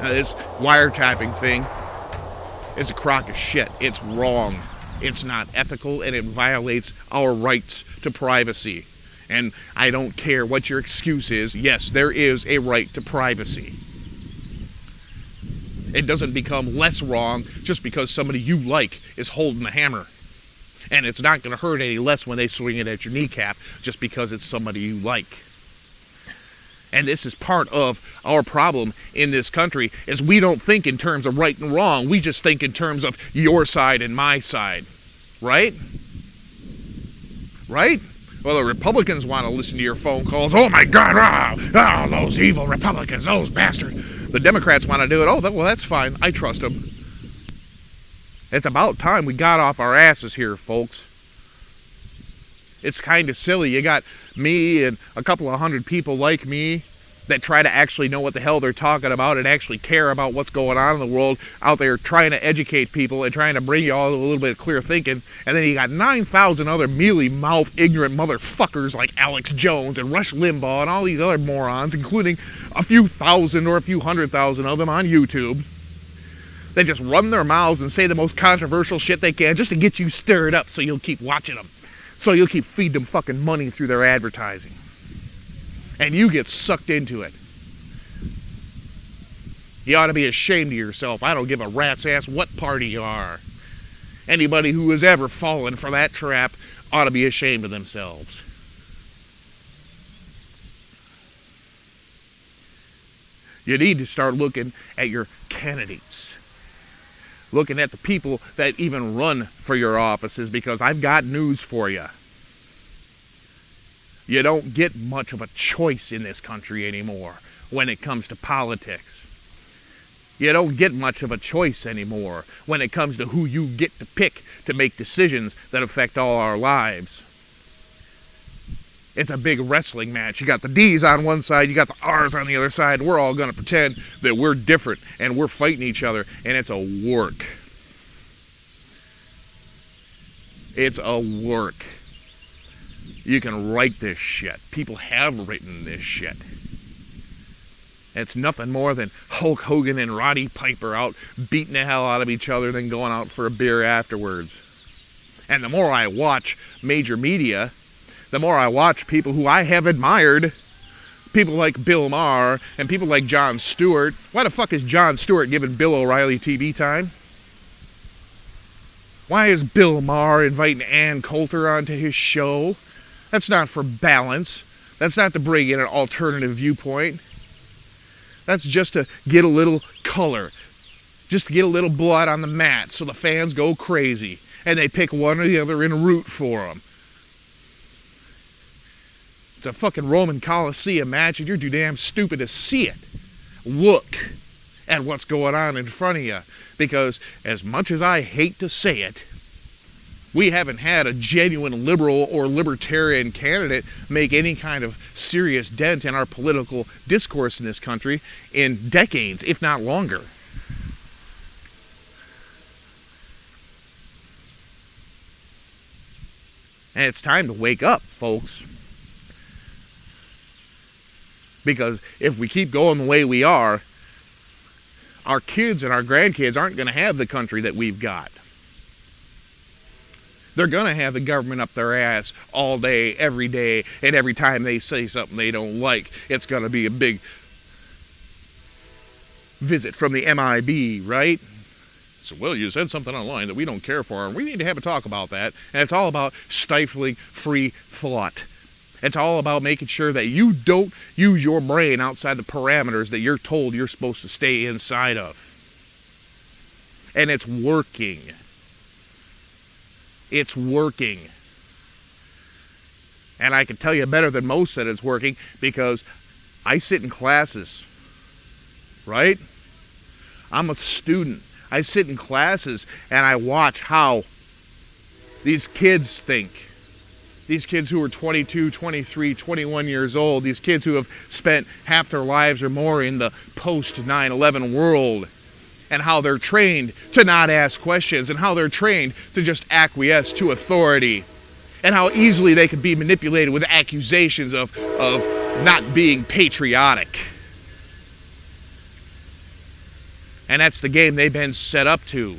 This wiretapping thing is a crock of shit. It's wrong. It's not ethical, and it violates our rights to privacy. And I don't care what your excuse is. Yes, there is a right to privacy. It doesn't become less wrong just because somebody you like is holding the hammer. And it's not going to hurt any less when they swing it at your kneecap just because it's somebody you like. And this is part of our problem in this country, is we don't think in terms of right and wrong. We just think in terms of your side and my side. Right? Right? Well, the Republicans want to listen to your phone calls. Oh, my God. Oh, those evil Republicans, those bastards. The Democrats want to do it. Oh, well, that's fine. I trust them. It's about time we got off our asses here, folks. It's kind of silly. You got me and a couple of hundred people like me that try to actually know what the hell they're talking about and actually care about what's going on in the world, out there trying to educate people and trying to bring you all a little bit of clear thinking. And then you got 9,000 other mealy-mouthed, ignorant motherfuckers like Alex Jones and Rush Limbaugh and all these other morons, including a few thousand or a few 100,000 of them on YouTube. They just run their mouths and say the most controversial shit they can just to get you stirred up so you'll keep watching them. So you'll keep feeding them fucking money through their advertising. And you get sucked into it. You ought to be ashamed of yourself. I don't give a rat's ass what party you are. Anybody who has ever fallen for that trap ought to be ashamed of themselves. You need to start looking at your candidates. Looking at the people that even run for your offices, because I've got news for you. You don't get much of a choice in this country anymore when it comes to politics. You don't get much of a choice anymore when it comes to who you get to pick to make decisions that affect all our lives. It's a big wrestling match. You got the D's on one side, you got the R's on the other side, and we're all going to pretend that we're different and we're fighting each other, and it's a work. It's a work. You can write this shit. People have written this shit. It's nothing more than Hulk Hogan and Roddy Piper out beating the hell out of each other, then going out for a beer afterwards. And the more I watch major media, the more I watch people who I have admired, people like Bill Maher and people like Jon Stewart. Why the fuck is Jon Stewart giving Bill O'Reilly TV time? Why is Bill Maher inviting Ann Coulter onto his show? That's not for balance. That's not to bring in an alternative viewpoint. That's just to get a little color. Just to get a little blood on the mat so the fans go crazy. And they pick one or the other and root for them. It's a fucking Roman Coliseum match and you're too damn stupid to see it. Look at what's going on in front of you. Because as much as I hate to say it, we haven't had a genuine liberal or libertarian candidate make any kind of serious dent in our political discourse in this country in decades, if not longer. And it's time to wake up, folks. Because if we keep going the way we are, our kids and our grandkids aren't going to have the country that we've got. They're going to have the government up their ass all day, every day, and every time they say something they don't like, it's going to be a big visit from the MIB, right? So, well, you said something online that we don't care for, and we need to have a talk about that. And it's all about stifling free thought. It's all about making sure that you don't use your brain outside the parameters that you're told you're supposed to stay inside of. And it's working. It's working. And I can tell you better than most that it's working because I sit in classes, right? I'm a student. I sit in classes and I watch how these kids think. These kids who are 22, 23, 21 years old, these kids who have spent half their lives or more in the post-9/11 world, and how they're trained to not ask questions, and how they're trained to just acquiesce to authority, and how easily they could be manipulated with accusations of not being patriotic. And that's the game they've been set up to.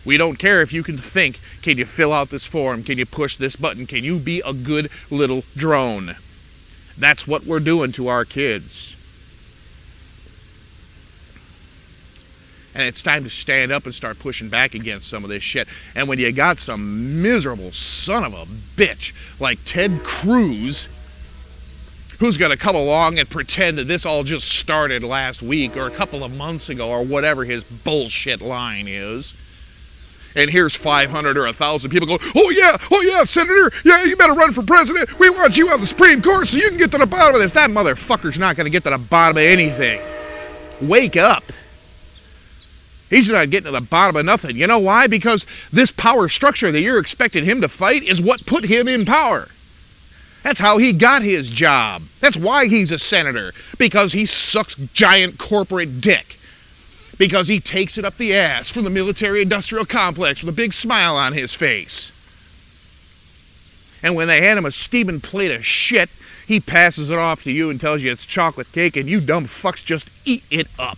We don't care if you can think. Can you fill out this form? Can you push this button? Can you be a good little drone? That's what we're doing to our kids. And it's time to stand up and start pushing back against some of this shit. And when you got some miserable son of a bitch like Ted Cruz, who's going to come along and pretend that this all just started last week or a couple of months ago or whatever his bullshit line is. And here's 500 or 1,000 people go, oh yeah, Senator, yeah, you better run for president. We want you on the Supreme Court so you can get to the bottom of this. That motherfucker's not going to get to the bottom of anything. Wake up. He's not getting to the bottom of nothing. You know why? Because this power structure that you're expecting him to fight is what put him in power. That's how he got his job. That's why he's a senator. Because he sucks giant corporate dick. Because he takes it up the ass from the military-industrial complex with a big smile on his face. And when they hand him a steaming plate of shit, he passes it off to you and tells you it's chocolate cake, and you dumb fucks just eat it up.